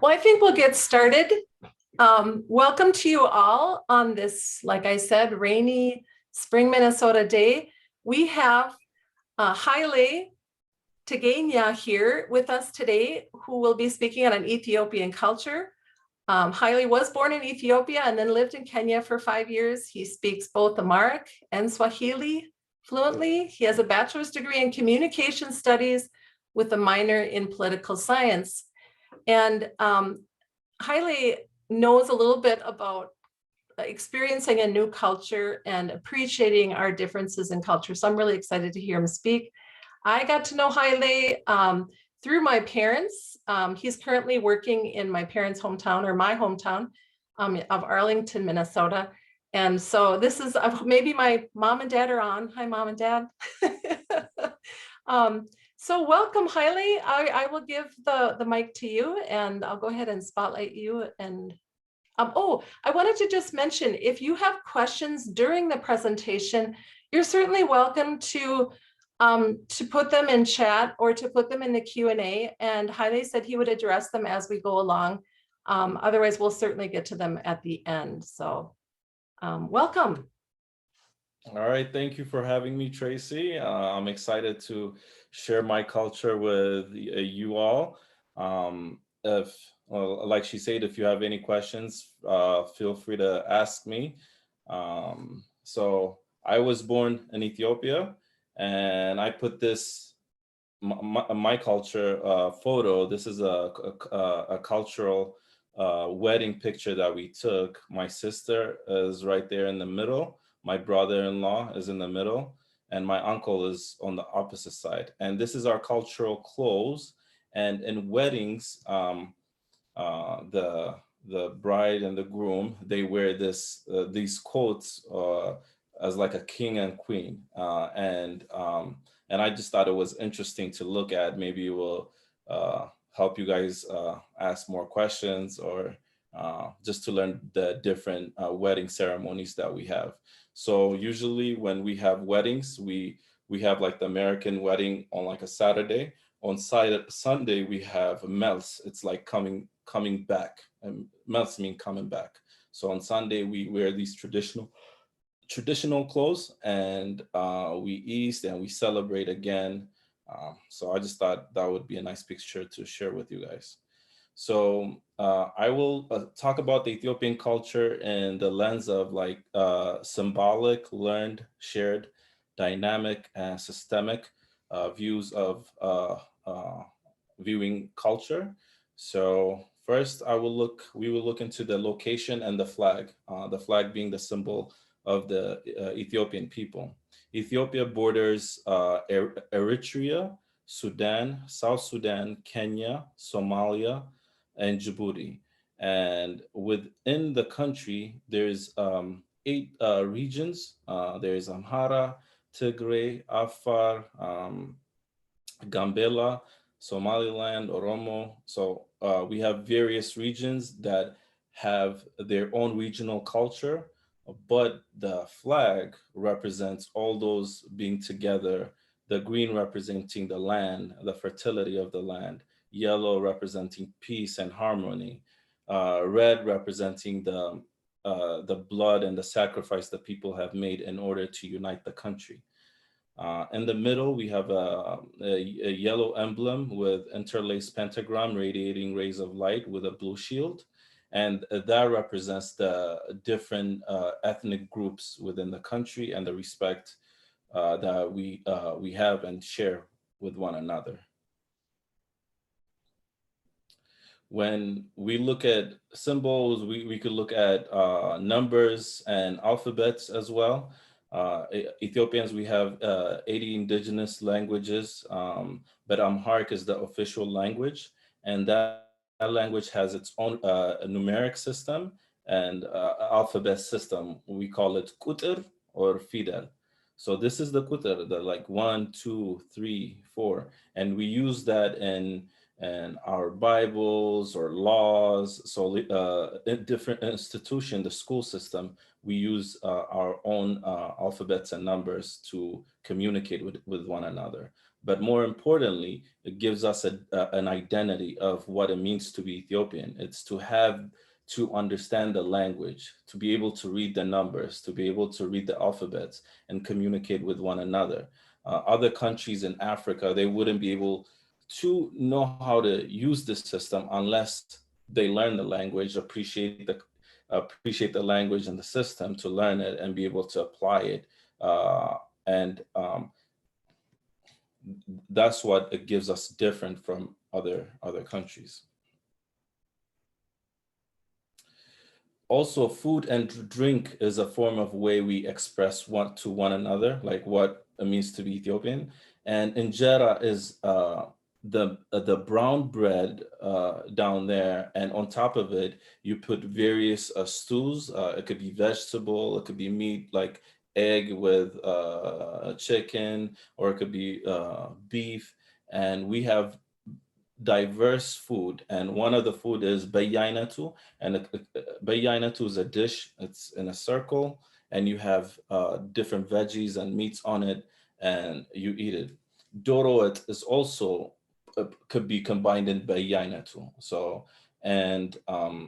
Well, I think we'll get started. Welcome to you all on this, like I said, rainy spring Minnesota day. We have Haile Tegegne here with us today, who will be speaking on an Ethiopian culture. Haile was born in Ethiopia and then lived in Kenya for 5 years. He speaks both Amharic and Swahili fluently. He has a bachelor's degree in communication studies with a minor in political science. And Haile knows a little bit about experiencing a new culture and appreciating our differences in culture. So I'm really excited to hear him speak. I got to know Haile through my parents. He's currently working in my parents' hometown, or my hometown, of Arlington, Minnesota. And so this is maybe my mom and dad are on. Hi, mom and dad. So welcome, Haile. I will give the mic to you, and I'll go ahead and spotlight you. And oh, I wanted to just mention, if you have questions during the presentation, you're certainly welcome to put them in chat or to put them in the Q&A. And Haile said he would address them as we go along. Otherwise, we'll certainly get to them at the end. So welcome. All right, thank you for having me, Tracy. I'm excited to share my culture with you all. Like she said, if you have any questions, feel free to ask me. So I was born in Ethiopia, and I put this my culture photo. This is a cultural wedding picture that we took. My sister is right there in the middle. My brother-in-law is in the middle, and my uncle is on the opposite side. And this is our cultural clothes. And in weddings, the bride and the groom, they wear these coats as like a king and queen. And I just thought it was interesting to look at. Maybe it will help you guys ask more questions, or just to learn the different wedding ceremonies that we have. So usually when we have weddings, we have like the American wedding on like a Saturday. On Sunday, we have mels. It's like coming back. And mels mean coming back. So on Sunday, we wear these traditional clothes, and we eat and we celebrate again. So I just thought that would be a nice picture to share with you guys. So I will talk about the Ethiopian culture in the lens of like symbolic, learned, shared, dynamic, and systemic views of viewing culture. So first, we will look into the location and the flag being the symbol of the Ethiopian people. Ethiopia borders Eritrea, Sudan, South Sudan, Kenya, Somalia, and Djibouti. And within the country, there's 8 regions. There's Amhara, Tigray, Afar, Gambela, Somaliland, Oromo. So we have various regions that have their own regional culture, but the flag represents all those being together. The green representing the land, the fertility of the land, yellow representing peace and harmony, red representing the blood and the sacrifice that people have made in order to unite the country. In the middle, we have a yellow emblem with interlaced pentagram radiating rays of light with a blue shield. And that represents the different ethnic groups within the country and the respect that we have and share with one another. When we look at symbols, we could look at numbers and alphabets as well. Ethiopians, we have 80 indigenous languages, but Amharic is the official language, and that language has its own numeric system and alphabet system. We call it kutir or fidel. So this is the kutir, the like 1, 2, 3, 4, and we use that in and our Bibles or laws. So in different institution, the school system, we use our own alphabets and numbers to communicate with one another. But more importantly, it gives us an identity of what it means to be Ethiopian. It's to understand the language, to be able to read the numbers, to be able to read the alphabets and communicate with one another. Other countries in Africa, they wouldn't be able to know how to use this system unless they learn the language, appreciate the language and the system to learn it and be able to apply it. And that's what it gives us different from other countries. Also, food and drink is a form of way we express to one another, like what it means to be Ethiopian. And injera is the brown bread down there, and on top of it, you put various stews. It could be vegetable, it could be meat, like egg with chicken, or it could be beef. And we have diverse food, and one of the food is bayainatu, and bayainatu is a dish. It's in a circle, and you have different veggies and meats on it, and you eat it. Doroet is also could be combined in bayainatu. So, and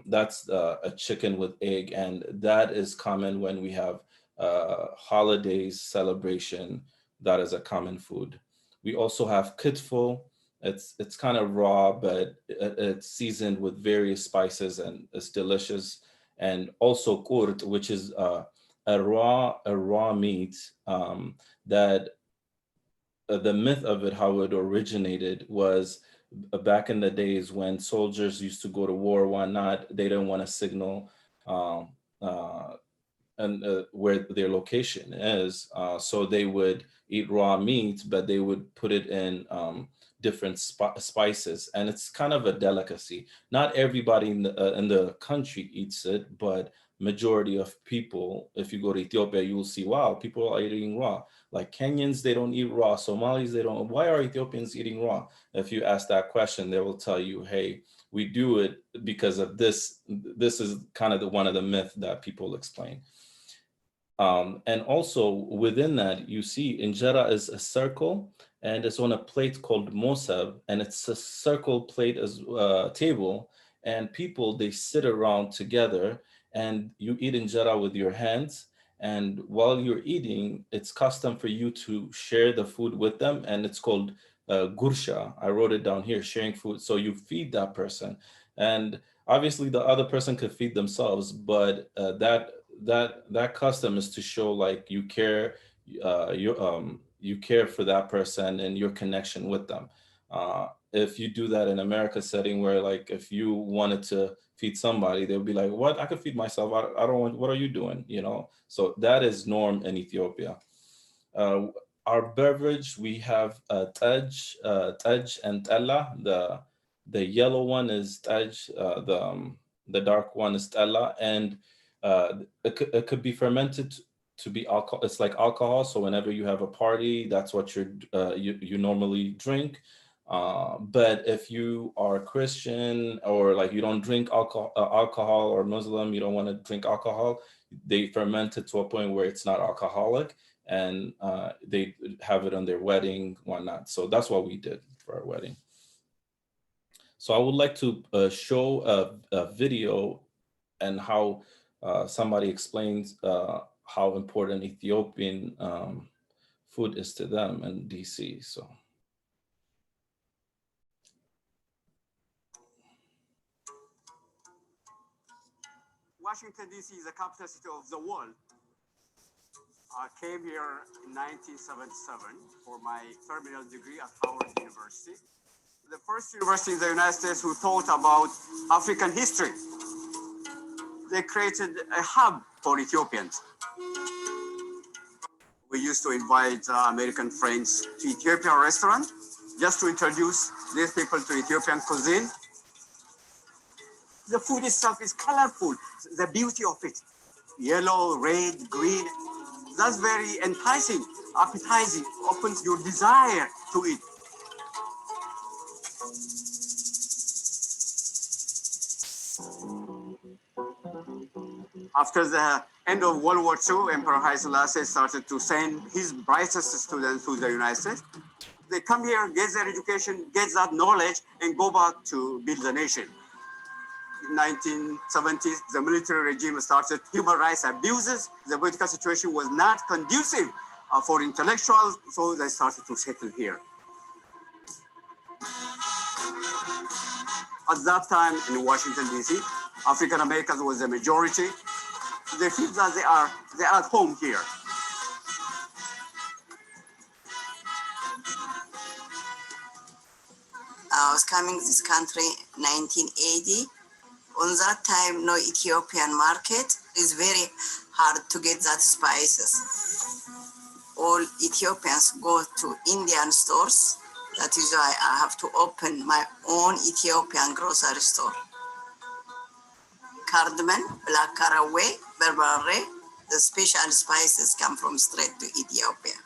that's a chicken with egg, and that is common when we have holidays, celebration. That is a common food. We also have kitfo. It's kind of raw, but it's seasoned with various spices and it's delicious. And also kurt, which is a raw meat that the myth of it, how it originated was back in the days when soldiers used to go to war, why not? They didn't want to signal where their location is. So they would eat raw meat, but they would put it in different spices, and it's kind of a delicacy. Not everybody in the country eats it, but majority of people, if you go to Ethiopia, you will see, wow, people are eating raw. Like Kenyans, they don't eat raw. Somalis, they don't. Why are Ethiopians eating raw? If you ask that question, they will tell you, hey, we do it because of this. This is kind of one of the myths that people explain. And also within that, you see injera is a circle, and it's on a plate called mosab, and it's a circle plate as table, and people, they sit around together, and you eat injera with your hands. And while you're eating, it's custom for you to share the food with them, and it's called gursha. I wrote it down here, sharing food. So you feed that person, and obviously the other person could feed themselves, but that custom is to show like you care, you care for that person and your connection with them. If you do that in America setting, where like if you wanted to feed somebody, they'll be like, what? I could feed myself. I don't want, what are you doing? You know, so that is norm in Ethiopia. Our beverage, we have tej and tella. The yellow one is tej, the dark one is tella, and it could be fermented to be alcohol. It's like alcohol. So whenever you have a party, that's what you normally drink. But if you are Christian, or like you don't drink alcohol, or Muslim, you don't want to drink alcohol, they ferment it to a point where it's not alcoholic, and they have it on their wedding, whatnot. So that's what we did for our wedding. So I would like to show a video and how somebody explains how important Ethiopian food is to them in DC. So. Washington, D.C. is the capital city of the world. I came here in 1977 for my terminal degree at Howard University, the first university in the United States who taught about African history. They created a hub for Ethiopians. We used to invite American friends to Ethiopian restaurant just to introduce these people to Ethiopian cuisine. The food itself is colorful, the beauty of it. Yellow, red, green, that's very enticing, appetizing, opens your desire to eat. After the end of World War II, Emperor Haile Selassie started to send his brightest students to the United States. They come here, get their education, get that knowledge, and go back to build the nation. In 1970s, the military regime started human rights abuses. The political situation was not conducive for intellectuals, so they started to settle here. At that time in Washington, D.C., African Americans was the majority. They feel that they are at home here. I was coming to this country 1980. On that time, no Ethiopian market. It's very hard to get that spices. All Ethiopians go to Indian stores. That is why I have to open my own Ethiopian grocery store. Cardamom, black caraway, berbere, the special spices come from straight to Ethiopia.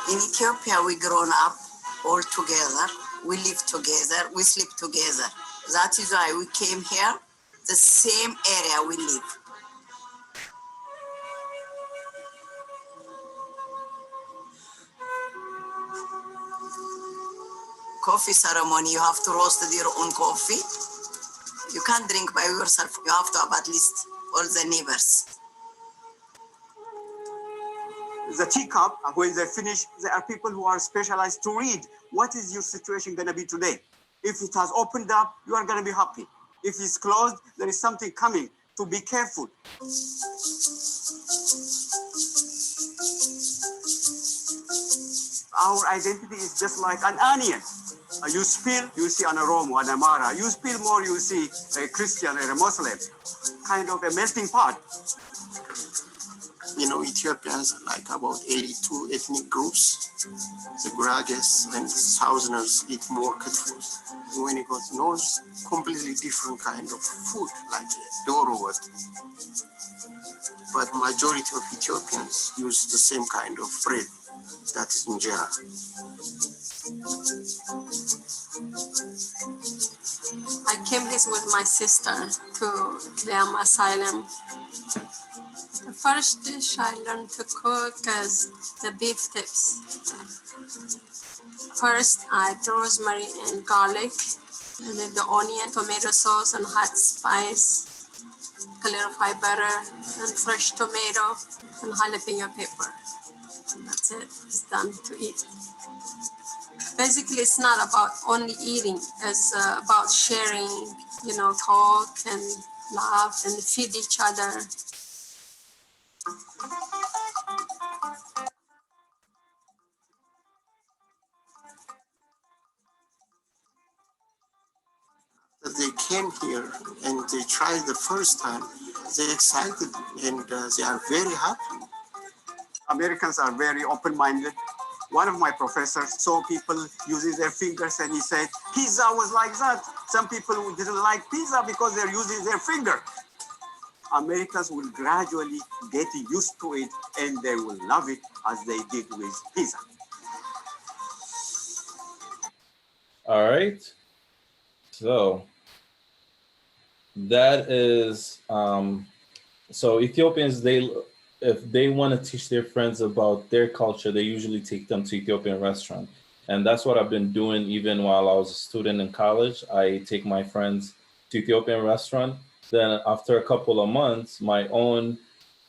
In Ethiopia, we grown up all together. We live together, we sleep together. That is why we came here, the same area we live. Coffee ceremony, you have to roast your own coffee. You can't drink by yourself. You have to have at least all the neighbors. The teacup, when they finish, there are people who are specialized to read. What is your situation going to be today? If it has opened up, you are going to be happy. If it's closed, there is something coming. To be careful. Our identity is just like an onion. You spill, you see an aroma, an amara. You spill more, you see a Christian or a Muslim. Kind of a melting pot. You know, Ethiopians are like about 82 ethnic groups. The Gurages and Southerners eat more kettle. When you go to North, completely different kind of food, like doro. But majority of Ethiopians use the same kind of bread, that is injera. I came here with my sister to claim asylum. The first dish I learned to cook is the beef tips. First, I add rosemary and garlic, and then the onion, tomato sauce, and hot spice, clarify butter, and fresh tomato, and jalapeno pepper. That's it. It's done to eat. Basically, it's not about only eating. It's about sharing, talk and laugh and feed each other. They came here and they tried the first time. They're excited and they are very happy. Americans are very open-minded. One of my professors saw people using their fingers and he said, pizza was like that. Some people didn't like pizza because they're using their finger. Americans will gradually get used to it and they will love it as they did with pizza. All right. So that is, so Ethiopians, if they want to teach their friends about their culture, they usually take them to Ethiopian restaurant. And that's what I've been doing even while I was a student in college. I take my friends to Ethiopian restaurant. Then after a couple of months, my own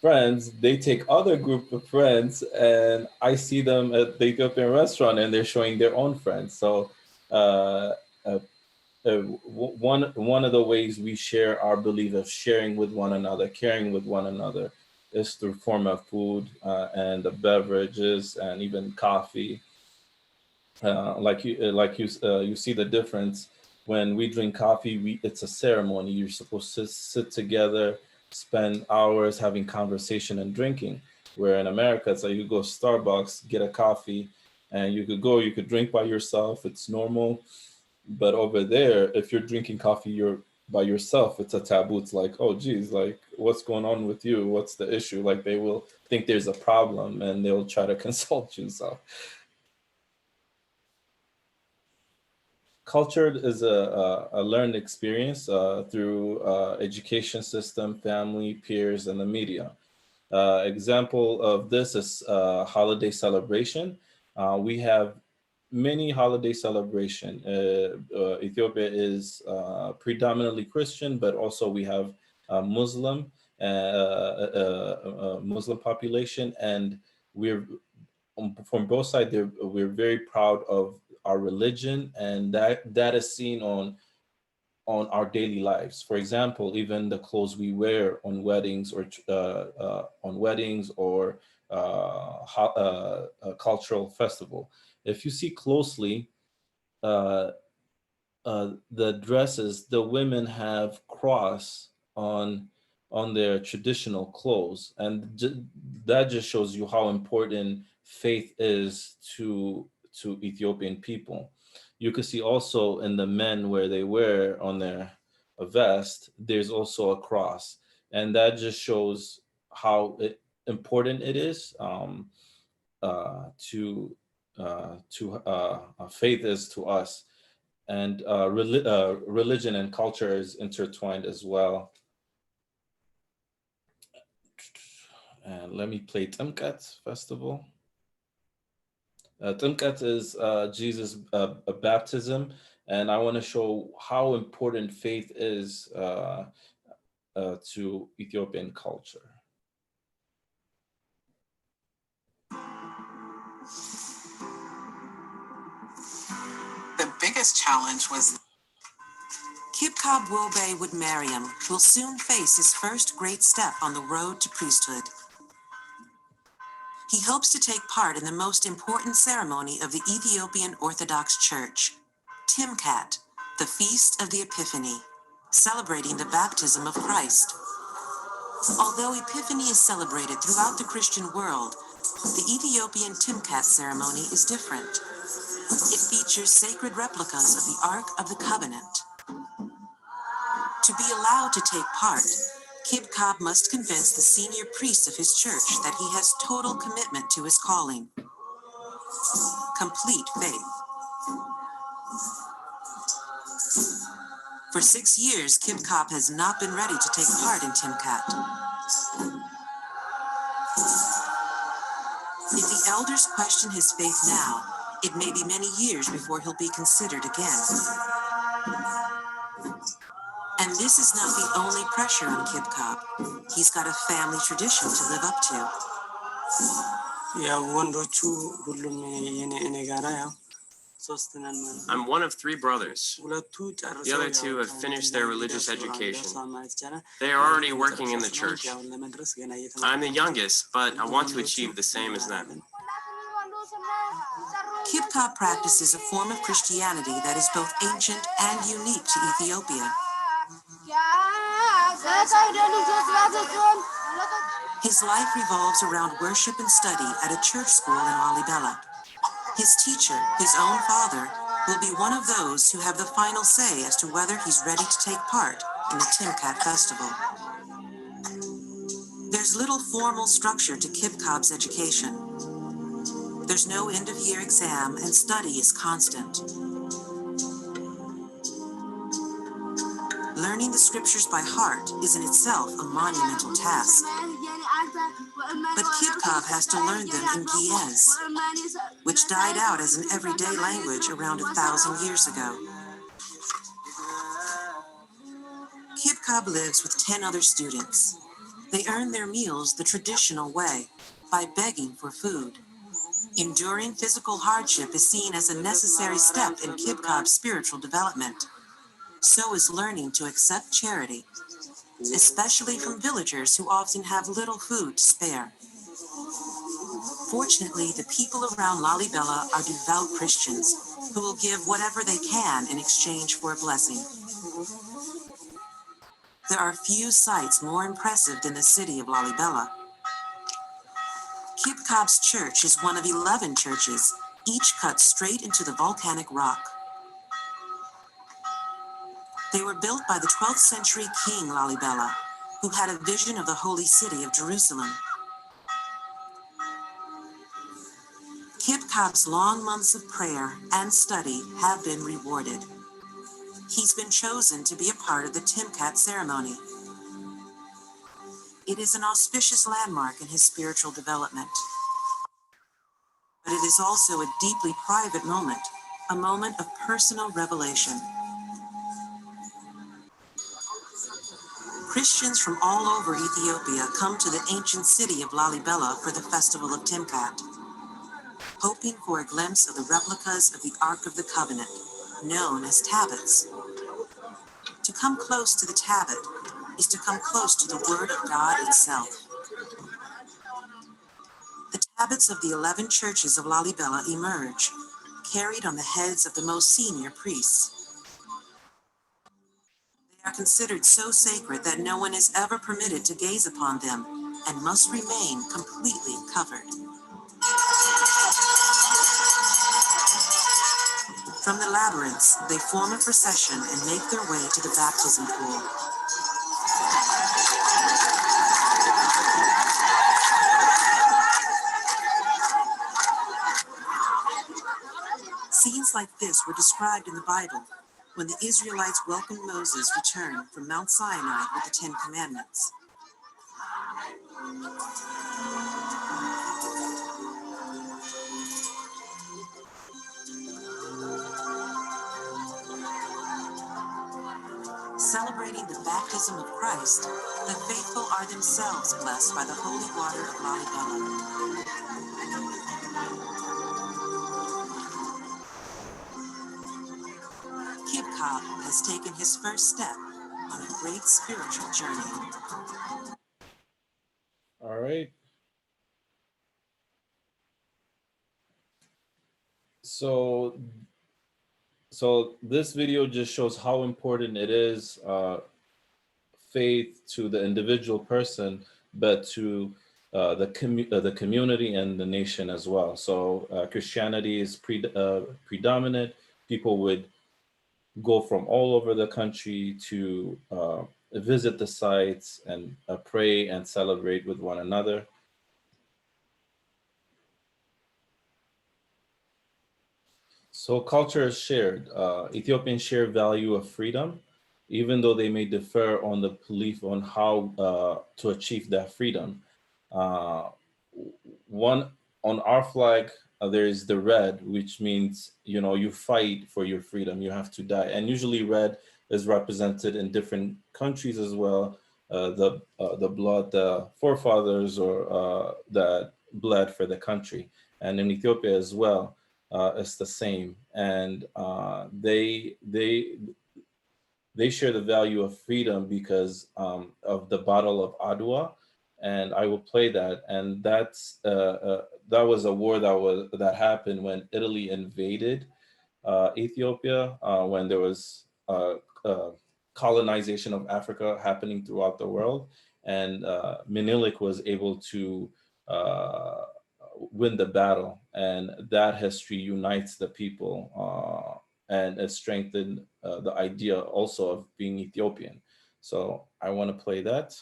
friends, they take other group of friends and I see them at the Ethiopian restaurant and they're showing their own friends. So one of the ways we share our belief of sharing with one another, caring with one another, is through form of food and the beverages and even coffee. You see the difference when we drink coffee. It's a ceremony. You're supposed to sit together, spend hours having conversation and drinking. Where in America, it's like you go to Starbucks, get a coffee, and you could drink by yourself. It's normal. But over there, if you're drinking coffee, you're by yourself, it's a taboo. It's like, oh geez, like what's going on with you? What's the issue? Like they will think there's a problem and they'll try to consult you. So Culture is a learned experience through education system, family, peers, and the media. Example of this is holiday celebration. We have many holiday celebration. Ethiopia is predominantly Christian, but also we have Muslim population, and we're from both sides. We're very proud of our religion, and that is seen on our daily lives. For example, even the clothes we wear on weddings or a cultural festival. If you see closely, the dresses, the women have cross on their traditional clothes, and that just shows you how important faith is to Ethiopian people. You can see also in the men where they wear on their vest, there's also a cross, and that just shows how important it is faith is to us, and religion and culture is intertwined as well. And let me play Timkat Festival. Timkat is Jesus' baptism, and I want to show how important faith is to Ethiopian culture. The biggest challenge was Kibkab Wobe Wood Mariam will soon face his first great step on the road to priesthood. He hopes to take part in the most important ceremony of the Ethiopian Orthodox Church, Timkat, the Feast of the Epiphany, celebrating the baptism of Christ. Although Epiphany is celebrated throughout the Christian world, the Ethiopian Timkat ceremony is different. It features sacred replicas of the Ark of the Covenant. To be allowed to take part, Kibkab must convince the senior priest of his church that he has total commitment to his calling. Complete faith. For 6 years, Kibkab has not been ready to take part in Timkat. If the elders question his faith now, it may be many years before he'll be considered again. And this is not the only pressure on Kibkab. He's got a family tradition to live up to. I'm one of 3 brothers. The other 2 have finished their religious education. They are already working in the church. I'm the youngest, but I want to achieve the same as them. Kibkab practices a form of Christianity that is both ancient and unique to Ethiopia. His life revolves around worship and study at a church school in Lalibela. His teacher, his own father, will be one of those who have the final say as to whether he's ready to take part in the Timkat festival. There's little formal structure to Kibkab's education. There's no end-of-year exam, and study is constant. Learning the scriptures by heart is in itself a monumental task. But Kibkab has to learn them in Ge'ez, which died out as an everyday language around 1,000 years ago. Kibkab lives with 10 other students. They earn their meals the traditional way, by begging for food. Enduring physical hardship is seen as a necessary step in Kibkab's spiritual development. So is learning to accept charity, especially from villagers who often have little food to spare. Fortunately, the people around Lalibela are devout Christians who will give whatever they can in exchange for a blessing. There are few sights more impressive than the city of Lalibela. Kibkab's church is one of 11 churches, each cut straight into the volcanic rock. They were built by the 12th century king Lalibela, who had a vision of the holy city of Jerusalem. Kibkab's long months of prayer and study have been rewarded. He's been chosen to be a part of the Timkat ceremony. It is an auspicious landmark in his spiritual development. But it is also a deeply private moment, a moment of personal revelation. Christians from all over Ethiopia come to the ancient city of Lalibela for the festival of Timkat, hoping for a glimpse of the replicas of the Ark of the Covenant, known as tablets. To come close to the tablet is to come close to the Word of God itself. The tablets of the 11 churches of Lalibela emerge, carried on the heads of the most senior priests. They are considered so sacred that no one is ever permitted to gaze upon them and must remain completely covered. From the labyrinths, they form a procession and make their way to the baptism pool. Scenes like this were described in the Bible when the Israelites welcomed Moses' return from Mount Sinai with the 10 Commandments. Celebrating the baptism of Christ, the faithful are themselves blessed by the holy water of Lalibela. Kibkab has taken his first step on a great spiritual journey. All right. So this video just shows how important it is, faith to the individual person, but to the community and the nation as well. So Christianity is predominant. People would go from all over the country to visit the sites and pray and celebrate with one another. So culture is shared. Ethiopians share value of freedom, even though they may differ on the belief on how to achieve that freedom. One on our flag, there is the red, which means, you know, you fight for your freedom, you have to die. And usually red is represented in different countries as well. The blood, the forefathers or that bled for the country. And in Ethiopia as well, it's the same. And they share the value of freedom because of the Battle of Adwa. And I will play that. And that's that was a war that happened when Italy invaded Ethiopia, when there was colonization of Africa happening throughout the world. And Menelik was able to win the battle. And that history unites the people and it strengthened the idea also of being Ethiopian. So I want to play that.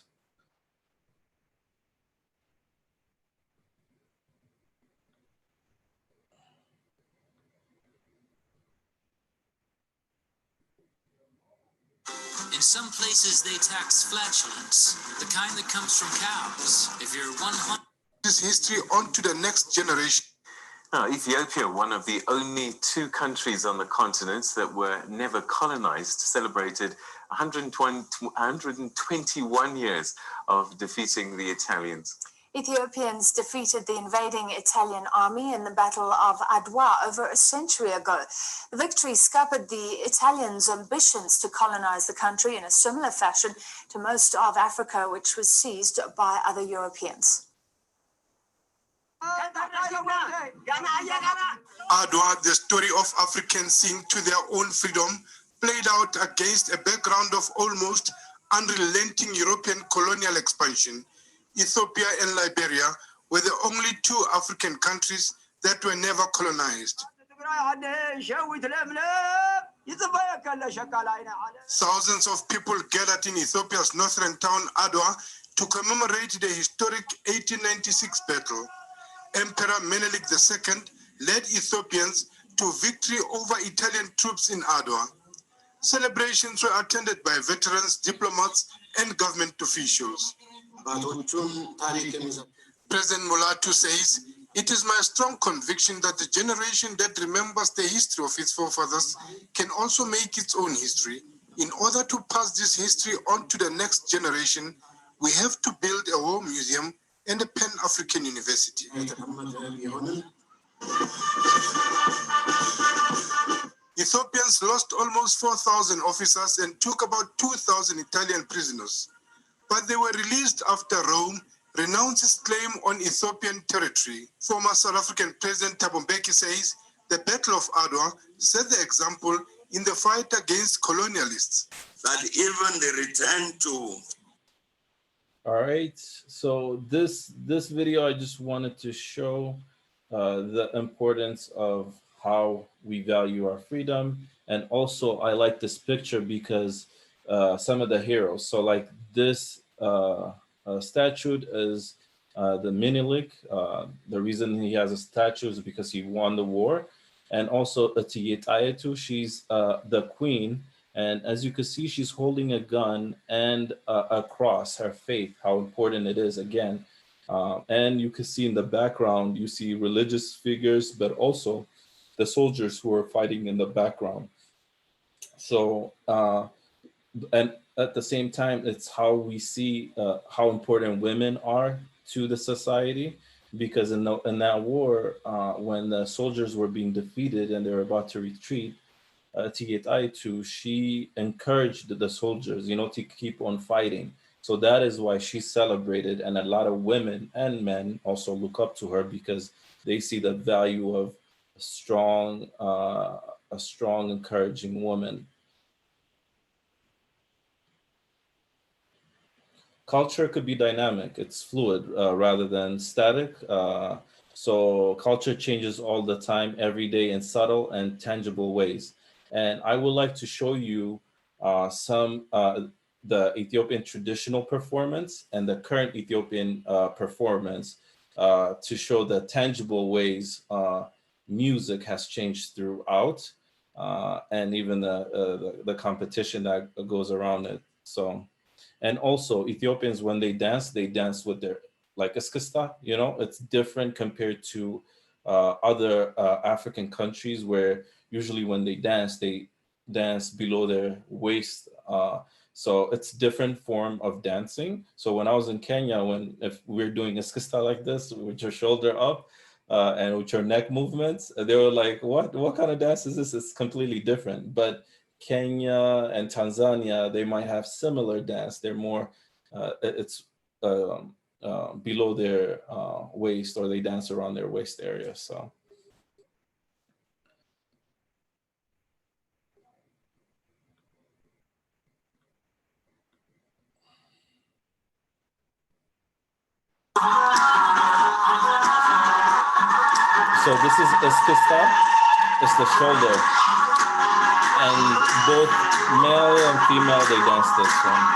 In some places, they tax flatulence, the kind that comes from cows. If you're 100... This history on to the next generation. Now, Ethiopia, one of the only 2 countries on the continent that were never colonized, celebrated 121 years of defeating the Italians. Ethiopians defeated the invading Italian army in the Battle of Adwa over a century ago. The victory scuppered the Italians' ambitions to colonize the country in a similar fashion to most of Africa, which was seized by other Europeans. Adwa, the story of Africans seeking to their own freedom, played out against a background of almost unrelenting European colonial expansion. Ethiopia and Liberia were the only 2 African countries that were never colonized. Thousands of people gathered in Ethiopia's northern town Adwa to commemorate the historic 1896 battle. Emperor Menelik II led Ethiopians to victory over Italian troops in Adwa. Celebrations were attended by veterans, diplomats, and government officials. President Mulatu says, "It is my strong conviction that the generation that remembers the history of its forefathers can also make its own history. In order to pass this history on to the next generation, we have to build a war museum and a Pan-African University." Ethiopians lost almost 4,000 officers and took about 2,000 Italian prisoners, but they were released after Rome renounced its claim on Ethiopian territory. Former South African President Thabo Mbeki says the Battle of Adwa set the example in the fight against colonialists. That even the return to. All right, so this video, I just wanted to show the importance of how we value our freedom. And also I like this picture because some of the heroes, so like this statue is the Minilik. The reason he has a statue is because he won the war. And also Etietu, she's the queen. And as you can see, she's holding a gun and a cross, her faith, how important it is again. And you can see in the background, you see religious figures, but also the soldiers who are fighting in the background. So, and at the same time, it's how we see how important women are to the society, because in that war, when the soldiers were being defeated and they were about to retreat, Tigitaitu, she encouraged the soldiers, to keep on fighting. So that is why she's celebrated, and a lot of women and men also look up to her because they see the value of a strong, encouraging woman. Culture could be dynamic; it's fluid rather than static. So culture changes all the time, every day, in subtle and tangible ways. And I would like to show you some the Ethiopian traditional performance and the current Ethiopian performance to show the tangible ways music has changed throughout, and even the competition that goes around it. So, and also Ethiopians, when they dance with their, like eskista, it's different compared to other African countries where usually when they dance below their waist. So it's different form of dancing. So when I was in Kenya, if we're doing eskista like this with your shoulder up and with your neck movements, they were like, what kind of dance is this? It's completely different. But Kenya and Tanzania, they might have similar dance. They're more, below their waist, or they dance around their waist area. So. So this is eskista, it's the shoulder, and both male and female, they dance this one.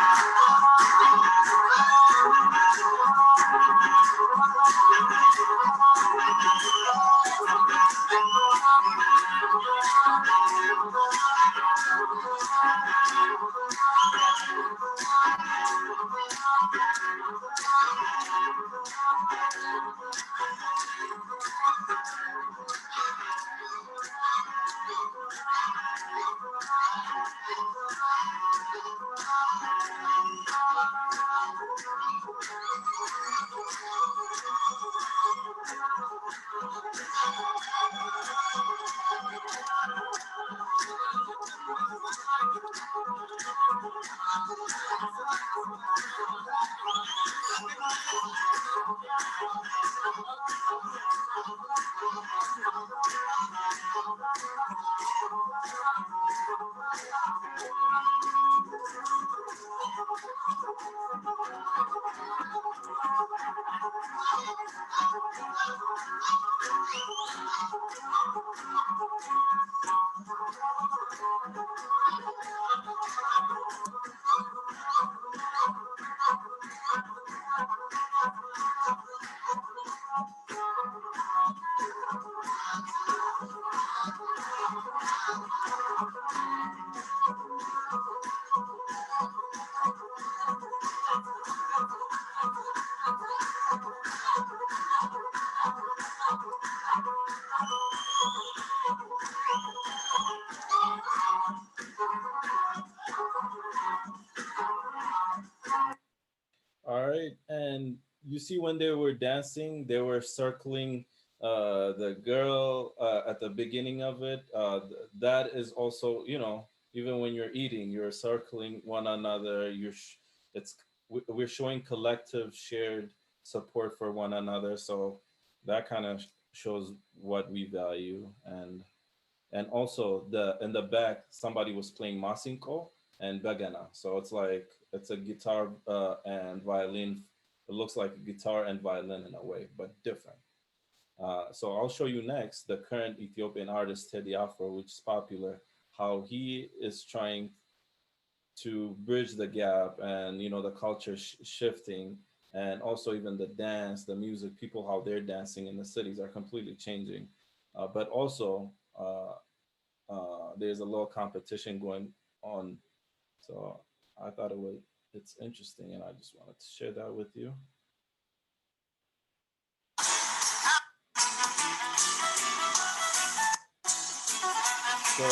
All right, and you see when they were dancing, they were circling the girl at the beginning of it. That is also, you know, even when you're eating, you're circling one another. We're showing collective shared support for one another. So that kind of shows what we value. And also in the back, somebody was playing masinko and begana. So it's a guitar and violin. It looks like a guitar and violin in a way, but different. So I'll show you next the current Ethiopian artist Teddy Afro, which is popular, how he is trying to bridge the gap, and you know, the culture shifting, and also even the dance, the music, people, how they're dancing in the cities are completely changing. But also there's a little competition going on. So I thought it's interesting, and I just wanted to share that with you. So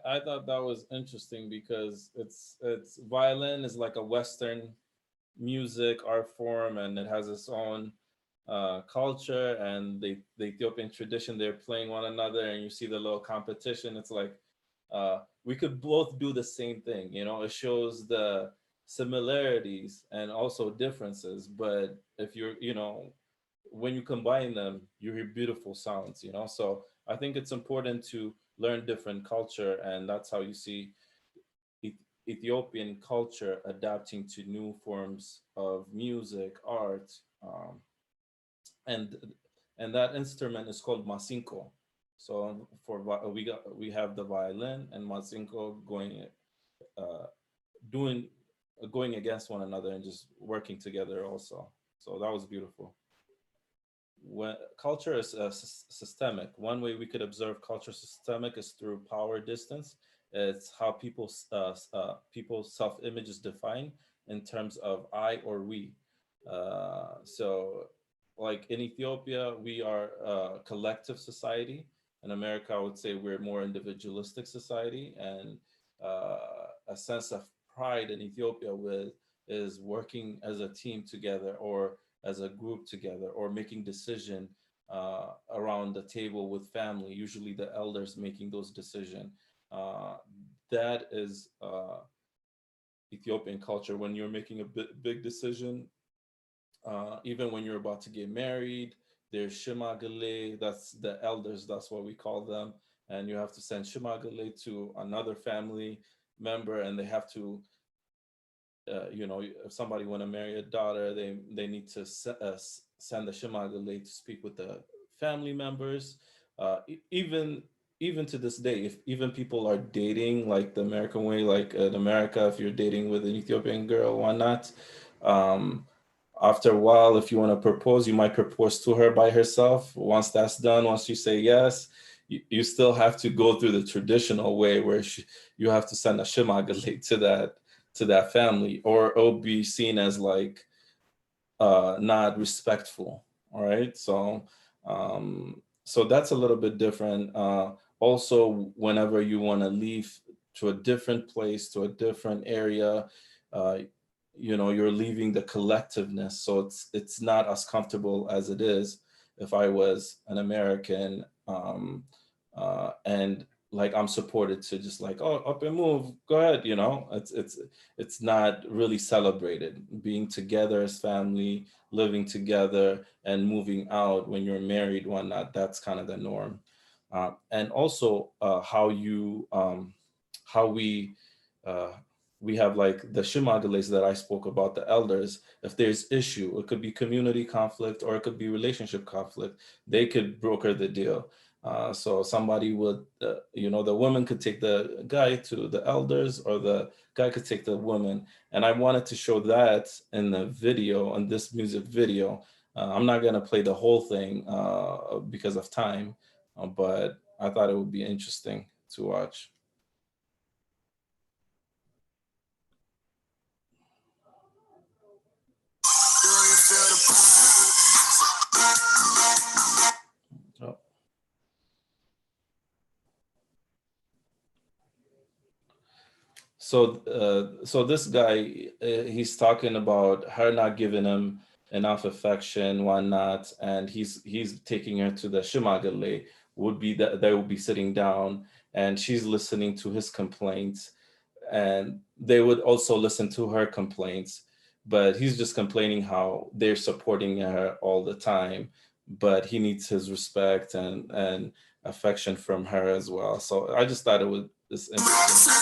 I thought that was interesting because it's violin is like a Western music art form, and it has its own culture, and the Ethiopian tradition. They're playing one another, and you see the little competition. It's like we could both do the same thing. You know, it shows the similarities and also differences. But if you're, you know, when you combine them, you hear beautiful sounds. You know, so I think it's important to learn different culture, and that's how you see Ethiopian culture adapting to new forms of music, art, and that instrument is called masinko. So we have the violin and masinko going against one another and just working together also. So that was beautiful. When culture is systemic, one way we could observe culture systemic is through power distance. It's how people's self-image is defined in terms of I or we. So like in Ethiopia, we are a collective society. In America, I would say we're more individualistic society, and a sense of pride in Ethiopia is working as a team together, or as a group together, or making decision around the table with family, usually the elders making those decisions. That is Ethiopian culture. When you're making a big decision, even when you're about to get married, there's shimagale, that's the elders, that's what we call them. And you have to send shimagale to another family member, and they have to, you know, if somebody want to marry a daughter, they need to send the shimagale to speak with the family members. Even to this day, if even people are dating like the American way, like in America, if you're dating with an Ethiopian girl, why not? After a while, if you want to propose, you might propose to her by herself. Once that's done, once you say yes, you still have to go through the traditional way where you have to send a shimagale to that family, or it'll be seen as like not respectful. All right, so so that's a little bit different. Also, whenever you want to leave to a different place, to a different area, you're leaving the collectiveness. So it's not as comfortable as it is if I was an American, and like I'm supported to just like, oh, up and move, go ahead. It's not really celebrated. Being together as family, living together, and moving out when you're married, whatnot. That's kind of the norm. And also how we have like the Shimagalis that I spoke about, the elders. If there's issue, it could be community conflict or it could be relationship conflict. They could broker the deal. So somebody would, the woman could take the guy to the elders, or the guy could take the woman. And I wanted to show that in the video, in this music video. I'm not gonna play the whole thing because of time, but I thought it would be interesting to watch. So this guy, he's talking about her not giving him enough affection, whatnot, and he's taking her to the Shimagale. They would be sitting down, and she's listening to his complaints, and they would also listen to her complaints. But he's just complaining how they're supporting her all the time, but he needs his respect and affection from her as well. So I just thought it was this interesting.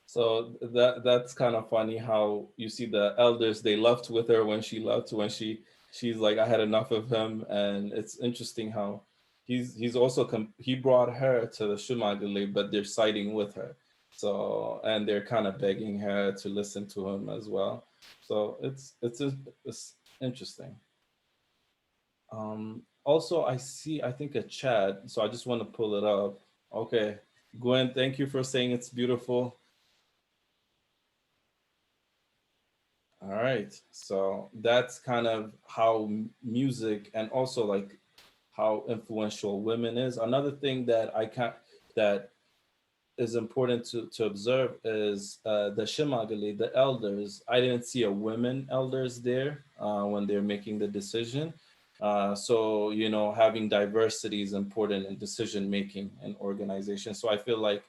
So that's kind of funny how you see the elders, they left with her when she left, when she's like, I had enough of him. And it's interesting how he's also he brought her to the Shumagale, but they're siding with her. So, and they're kind of begging her to listen to him as well. So it's interesting. Also, I think a chat, so I just want to pull it up. Okay, Gwen, thank you for saying it's beautiful. All right, so that's kind of how music, and also like how influential women is. Another thing that that is important to observe is the Shimagale, the elders. I didn't see a women elders there when they're making the decision. So, having diversity is important in decision making and organization. So I feel like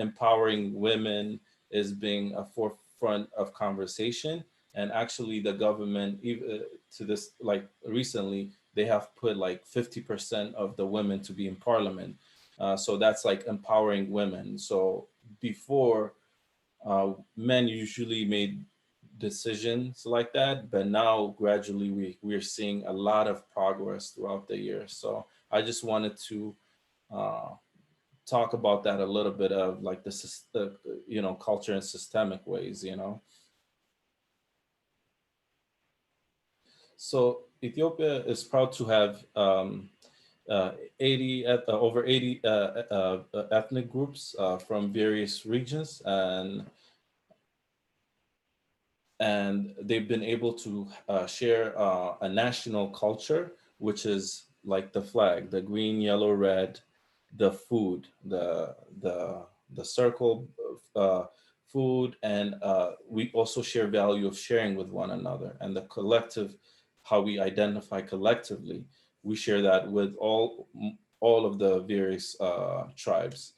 empowering women is being a forefront of conversation. And actually the government, to this, like recently, they have put like 50% of the women to be in parliament. So that's like empowering women. So before, men usually made decisions like that, but now gradually we're seeing a lot of progress throughout the year. So I just wanted to talk about that a little bit, of like the culture in systemic ways. So Ethiopia is proud to have over 80 ethnic groups from various regions, and and they've been able to share a national culture, which is like the flag, the green, yellow, red, the food, the circle food, and we also share value of sharing with one another, and the collective, how we identify collectively. We share that with all of the various tribes.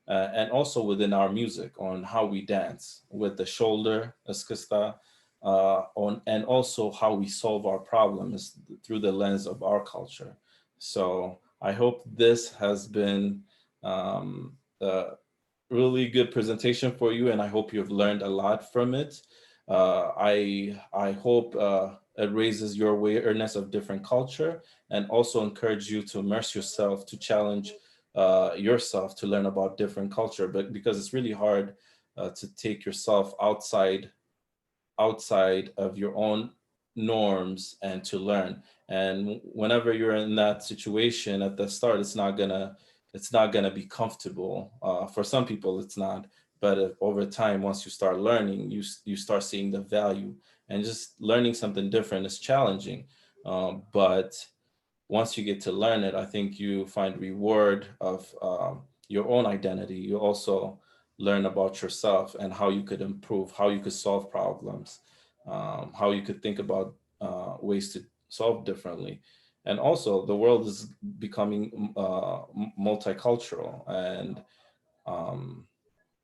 And also within our music on how we dance with the shoulder, eskista, and also how we solve our problems through the lens of our culture. So I hope this has been a really good presentation for you, and I hope you've learned a lot from it. I hope it raises your awareness of different culture, and also encourage you to immerse yourself, to challenge yourself to learn about different culture, but because it's really hard to take yourself outside of your own norms and to learn. And whenever you're in that situation at the start, it's not gonna be comfortable. For some people, it's not. But over time, once you start learning, you start seeing the value. And just learning something different is challenging, but once you get to learn it, I think you find reward of your own identity. You also learn about yourself and how you could improve, how you could solve problems, how you could think about ways to solve differently. And also, the world is becoming multicultural,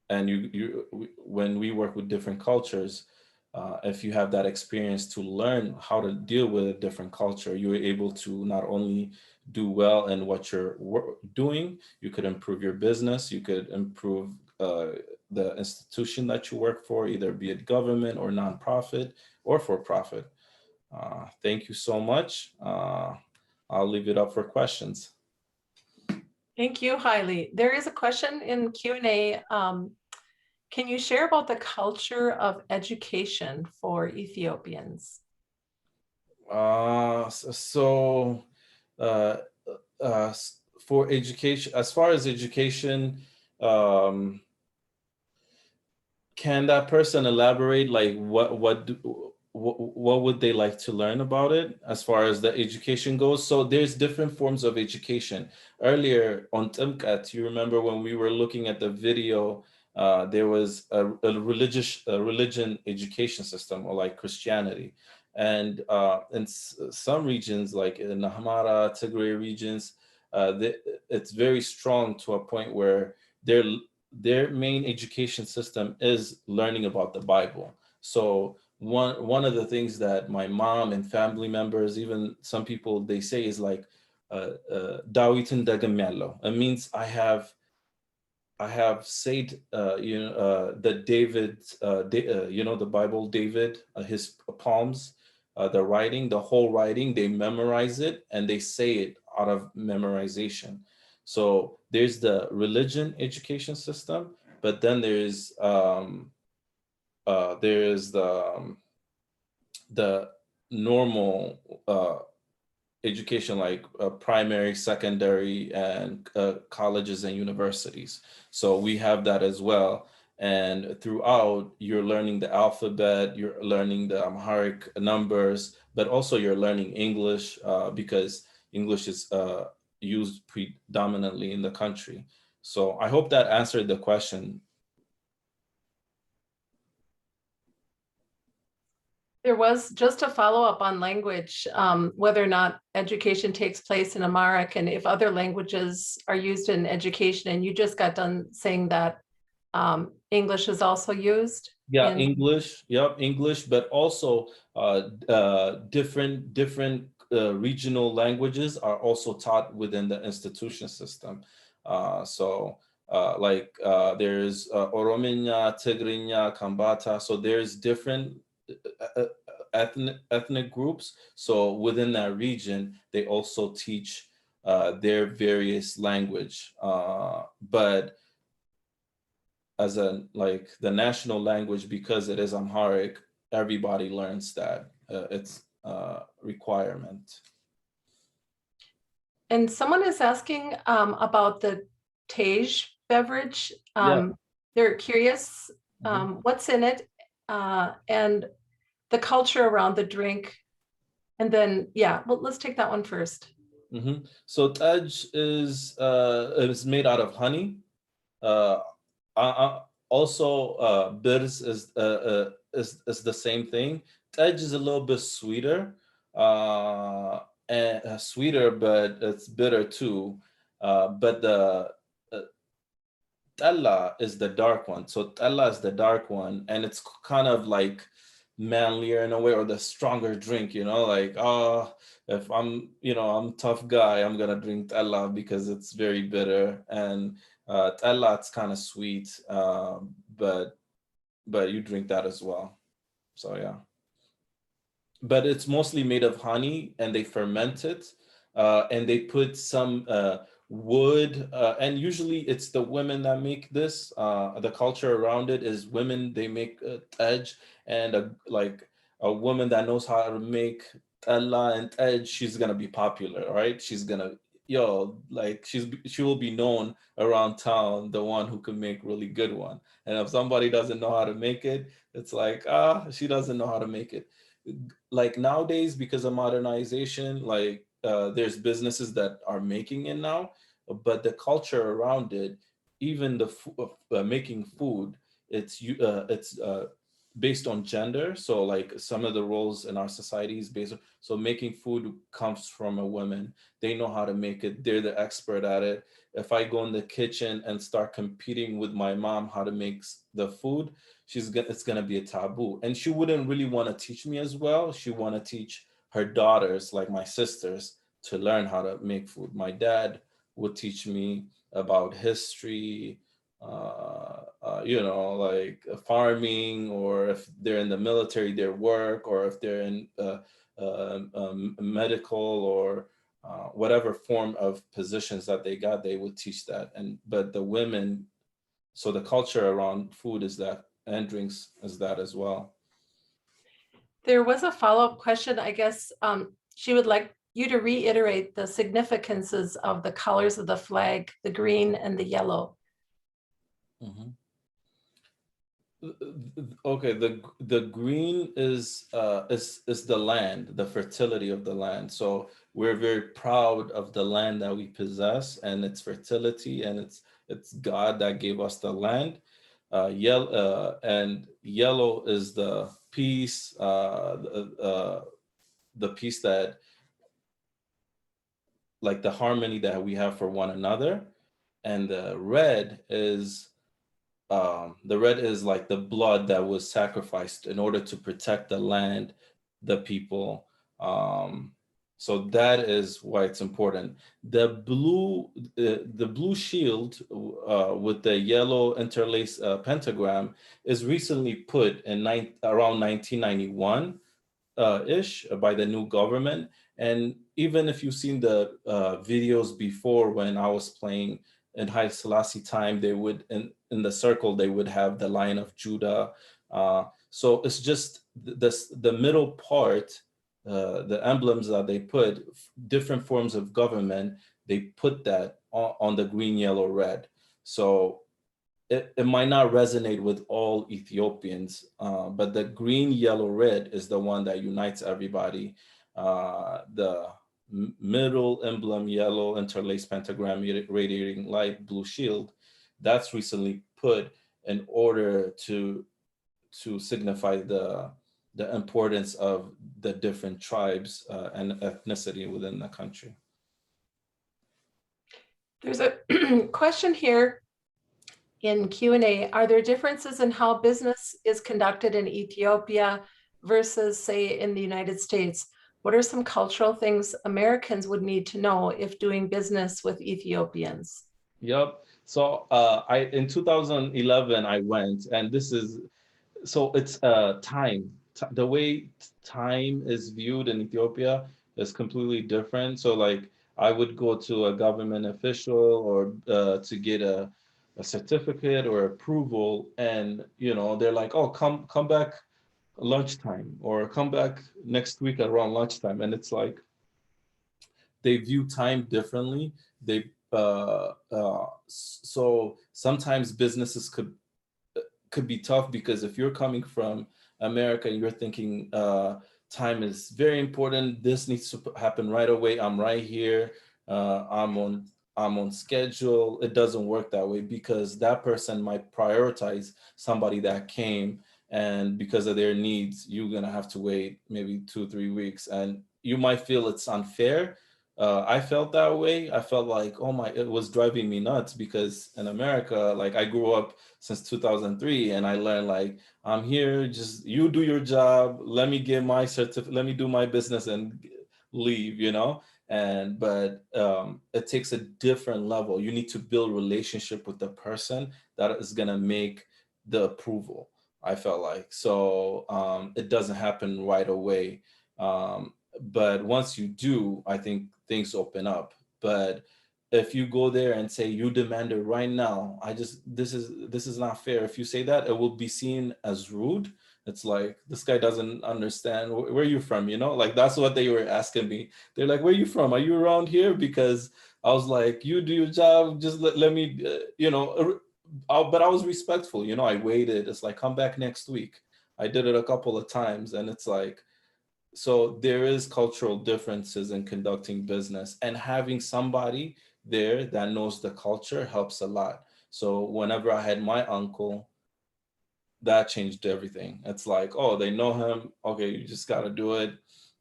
and when we work with different cultures, if you have that experience to learn how to deal with a different culture, you're able to not only do well in what you're doing, you could improve your business, you could improve the institution that you work for, either be it government or nonprofit or for profit. Thank you so much. I'll leave it up for questions. Thank you, Haile. There is a question in Q&A. Can you share about the culture of education for Ethiopians? For education, as far as education, can that person elaborate, like what would they like to learn about it as far as the education goes? So there's different forms of education. Earlier on Timkat, you remember when we were looking at the video, there was a religion education system, or like Christianity. And in some regions, like in the Amharic, Tegegne regions, it's very strong to a point where their main education system is learning about the Bible. So one of the things that my mom and family members, even some people, they say is like, Dawitin Dagamelo. It means I have said, that David, the Bible, David, his poems, the writing, the whole writing, they memorize it and they say it out of memorization. So there's the religion education system, but then there's the normal education, like primary, secondary, and colleges and universities. So we have that as well. And throughout, you're learning the alphabet, you're learning the Amharic numbers, but also you're learning English because English is used predominantly in the country. So I hope that answered the question. There was just a follow-up on language, whether or not education takes place in Amharic and if other languages are used in education. And you just got done saying that English is also used. Yeah, English. Yep, English, but also different regional languages are also taught within the institution system. There's Orominya, Tigrinya, Kambata. So there's different ethnic groups. So within that region, they also teach their various language. But as the national language, because it is Amharic, everybody learns that. It's a requirement. And someone is asking about the Tej beverage. They're curious what's in it, and the culture around the drink. And then, yeah, well, let's take that one first. So tej is made out of honey. Also, birz is the same thing. Tej is a little bit sweeter, and sweeter, but it's bitter too. But the tella is the dark one. So tella is the dark one, and it's kind of like manlier in a way, or the stronger drink, you know, like, oh, if I'm, you know, I'm a tough guy, I'm gonna drink tella because it's very bitter. And tella, it's kind of sweet, but you drink that as well. So yeah, but it's mostly made of honey, and they ferment it, and they put some wood, and usually it's the women that make this. The culture around it is women, they make tej, and like a woman that knows how to make tella and tej, she's gonna be popular, right? She's gonna, like she will be known around town, the one who can make really good one. And if somebody doesn't know how to make it, it's like, she doesn't know how to make it. Like nowadays, because of modernization, like there's businesses that are making it now, but the culture around it, even the making food, it's based on gender. So like some of the roles in our society is based on, so making food comes from a woman. They know how to make it. They're the expert at it. If I go in the kitchen and start competing with my mom how to make the food, it's gonna be a taboo. And she wouldn't really want to teach me as well. She want to teach her daughters, like my sisters, to learn how to make food. My dad would teach me about history, like farming, or if they're in the military, their work, or if they're in medical, or whatever form of positions that they got, they would teach that. But the women, so the culture around food is that, and drinks is that as well. There was a follow-up question, I guess. She would like you to reiterate the significances of the colors of the flag, the green and the yellow. Okay, the green is the land, the fertility of the land. So we're very proud of the land that we possess and its fertility, and it's God that gave us the land. And yellow is the peace, the peace that, like the harmony that we have for one another. And the red is like the blood that was sacrificed in order to protect the land, the people. So that is why it's important. The blue shield with the yellow interlaced pentagram is recently put in around 1991 ish by the new government. And even if you've seen the videos before, when I was playing in Haile Selassie time, they would, in the circle, they would have the Lion of Judah. So it's just the middle part, the emblems that they put, different forms of government, they put that on the green, yellow, red. So it might not resonate with all Ethiopians, but the green, yellow, red is the one that unites everybody. The middle emblem, yellow interlaced pentagram radiating light, blue shield, that's recently put in order to signify the importance of the different tribes and ethnicity within the country. There's a question here in Q&A. Are there differences in how business is conducted in Ethiopia versus, say, in the United States? What are some cultural things Americans would need to know if doing business with Ethiopians? Yep. So in 2011, I went, and so it's time. The way time is viewed in Ethiopia is completely different. So like I would go to a government official or to get a certificate or approval, and they're like, oh, come back lunchtime, or come back next week around lunchtime. And it's like they view time differently. So sometimes businesses could be tough, because if you're coming from America, you're thinking time is very important. This needs to happen right away. I'm right here. I'm on schedule. It doesn't work that way, because that person might prioritize somebody that came, and because of their needs, you're gonna have to wait maybe 2-3 weeks, and you might feel it's unfair. I felt that way. I felt like, oh my, it was driving me nuts, because in America, like, I grew up since 2003, and I learned, like, I'm here, just you do your job, let me get my certificate, let me do my business and leave, but it takes a different level. You need to build relationship with the person that is gonna make the approval, I felt like. So it doesn't happen right away. But once you do, I think things open up. But if you go there and say you demand it right now, this is not fair. If you say that, it will be seen as rude. It's like, this guy doesn't understand. Where are you from? Like, that's what they were asking me. They're like, where are you from? Are you around here? Because I was like, you do your job, just let me, but I was respectful. I waited. It's like, come back next week. I did it a couple of times, and it's like, so there is cultural differences in conducting business, and having somebody there that knows the culture helps a lot. So whenever I had my uncle, that changed everything. It's like, oh, they know him. Okay, you just got to do it.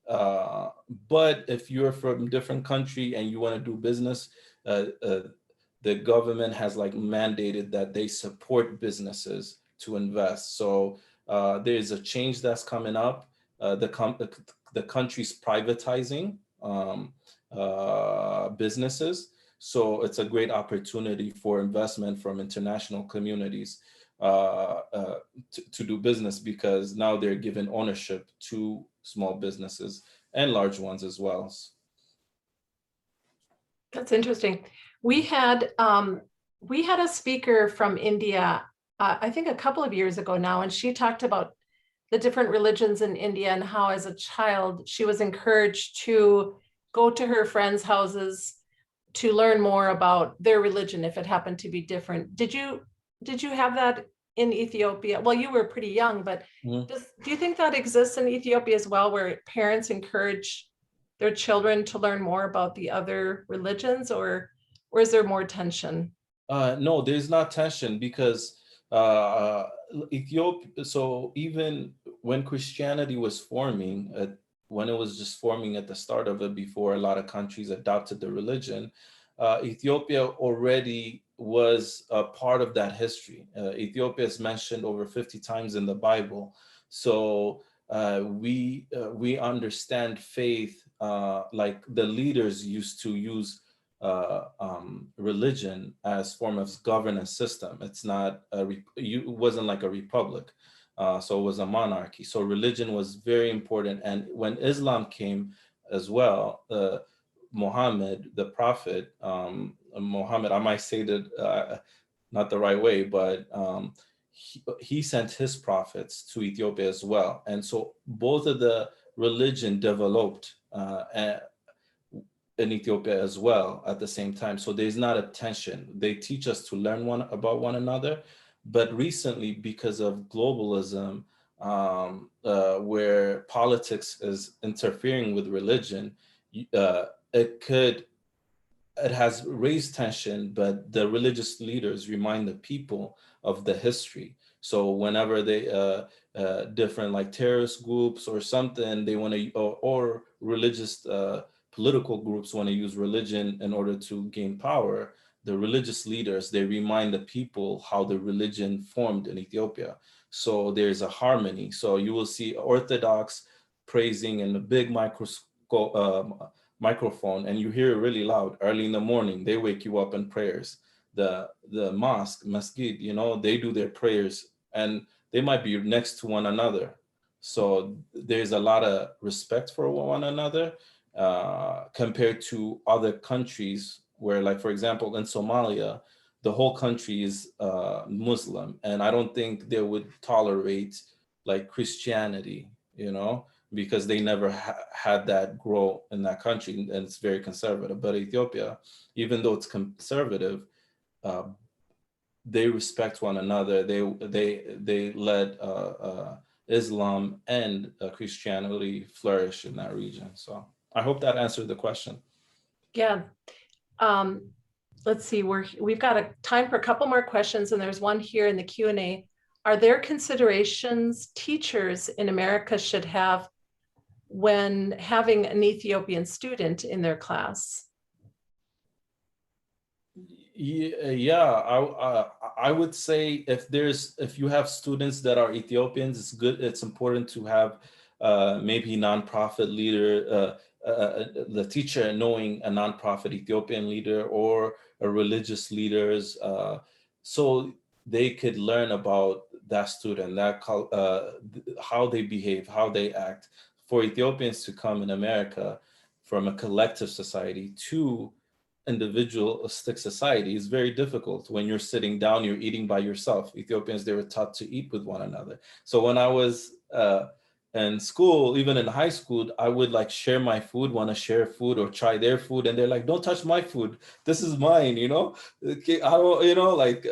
But if you're from a different country and you want to do business, the government has like mandated that they support businesses to invest. So there's a change that's coming up. The country's privatizing businesses. So it's a great opportunity for investment from international communities to do business, because now they're given ownership to small businesses and large ones as well. That's interesting. We had a speaker from India, I think a couple of years ago now, and she talked about the different religions in India and how as a child she was encouraged to go to her friends' houses to learn more about their religion if it happened to be different. Did you have that in Ethiopia? Well, you were pretty young, but do you think that exists in Ethiopia as well, where parents encourage their children to learn more about the other religions, or is there more tension? No, there's not tension, because Ethiopia, so even when Christianity was forming, when it was just forming at the start of it, before a lot of countries adopted the religion, Ethiopia already was a part of that history. Ethiopia is mentioned over 50 times in the Bible. So we understand faith, like the leaders used to use religion as form of governance system. It's not it wasn't like a republic, so it was a monarchy. So religion was very important. And when Islam came as well, Muhammad, the prophet, Muhammad, I might say that not the right way, but he sent his prophets to Ethiopia as well. And so both of the religion developed in Ethiopia as well at the same time. So there's not a tension. They teach us to learn about one another. But recently, because of globalism, where politics is interfering with religion, it has raised tension, but the religious leaders remind the people of the history. So whenever they different like terrorist groups or something, they want to, or religious political groups want to use religion in order to gain power, the religious leaders, they remind the people how the religion formed in Ethiopia. So there's a harmony. So you will see Orthodox praising in a big microphone, and you hear it really loud early in the morning. They wake you up in prayers. The masjid, they do their prayers, and they might be next to one another. So there's a lot of respect for one another, compared to other countries where, like, for example, in Somalia, the whole country is Muslim, and I don't think they would tolerate like Christianity, because they never had that grow in that country, and it's very conservative. But Ethiopia, even though it's conservative, they respect one another. They let Islam and Christianity flourish in that region. So I hope that answered the question. Yeah. Let's see, we've got time for a couple more questions, and there's one here in the Q&A. Are there considerations teachers in America should have when having an Ethiopian student in their class? Yeah, I would say if you have students that are Ethiopians, it's important to have maybe nonprofit leader, the teacher knowing a nonprofit Ethiopian leader or a religious leaders, so they could learn about that student, how they behave, how they act. For Ethiopians to come in America from a collective society to individualistic society is very difficult. When you're sitting down, you're eating by yourself. Ethiopians, they were taught to eat with one another. So when I was in school, even in high school, I would like share my food, want to share food or try their food, and they're like, don't touch my food, this is mine, you know. Okay, I don't, you know, like,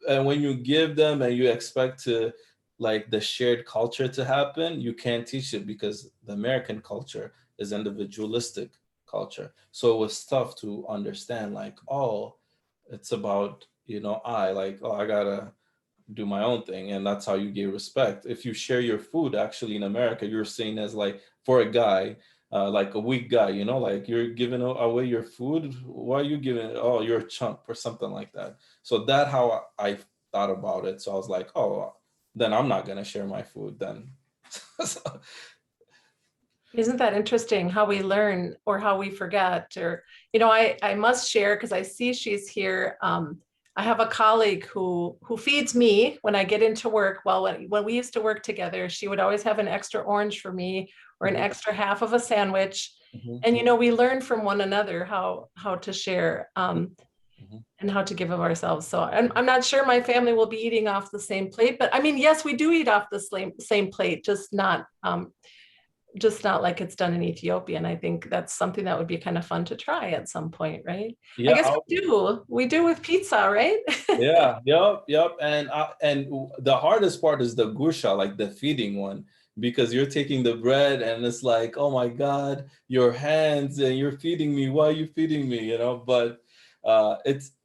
and when you give them and you expect to like the shared culture to happen, you can't teach it, because the American culture is individualistic culture. So it was tough to understand, like, oh, it's about, you know, I gotta do my own thing, and that's how you get respect. If you share your food, actually in America, you're seen as, like, for a guy, like a weak guy, you know, like you're giving away your food. Why are you giving it? Oh, you're a chump or something like that. So that's how I thought about it. So I was like, oh, then I'm not gonna share my food then. So, isn't that interesting how we learn or how we forget? Or, you know, I must share, because I see she's here. I have a colleague who feeds me when I get into work. Well, when we used to work together, she would always have an extra orange for me or an extra half of a sandwich. And, you know, we learn from one another how to share and how to give of ourselves. So I'm not sure my family will be eating off the same plate, but I mean, yes, we do eat off the same plate, just not like it's done in Ethiopia. And I think that's something that would be kind of fun to try at some point, right? yeah, I guess we do with pizza, right? yeah, yep. And the hardest part is the gusha, like the feeding one, because you're taking the bread and it's like, oh my God, your hands, and you're feeding me. Why are you feeding me? You know, but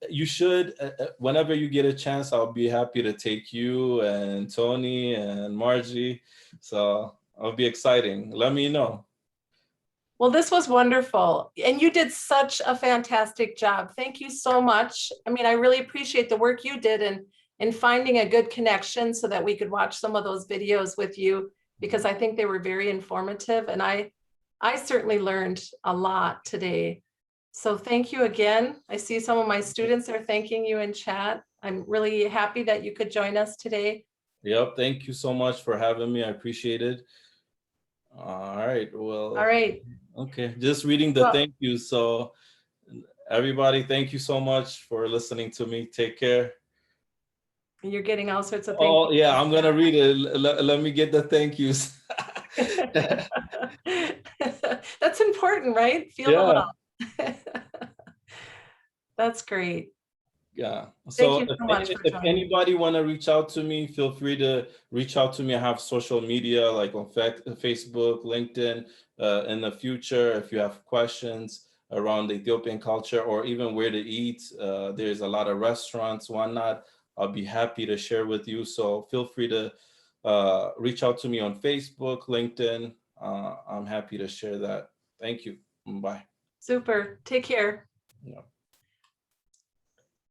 you should, whenever you get a chance, I'll be happy to take you and Tony and Margie. So it'll be exciting. Let me know. Well, this was wonderful. And you did such a fantastic job. Thank you so much. I mean, I really appreciate the work you did in finding a good connection so that we could watch some of those videos with you, because I think they were very informative. And I certainly learned a lot today. So thank you again. I see some of my students are thanking you in chat. I'm really happy that you could join us today. Yep. Thank you so much for having me. I appreciate it. All right. Well, all right. Okay. Just reading the thank you. So everybody, thank you so much for listening to me. Take care. You're getting all sorts of thank you. Yeah, I'm going to read it. Let me get the thank yous. That's important, right? Feel the love. That's great. Yeah. So if anybody want to reach out to me, feel free to reach out to me. I have social media like on Facebook, LinkedIn. In the future, if you have questions around the Ethiopian culture or even where to eat, there's a lot of restaurants, whatnot. I'll be happy to share with you. So feel free to reach out to me on Facebook, LinkedIn. I'm happy to share that. Thank you. Bye. Super. Take care. Yeah.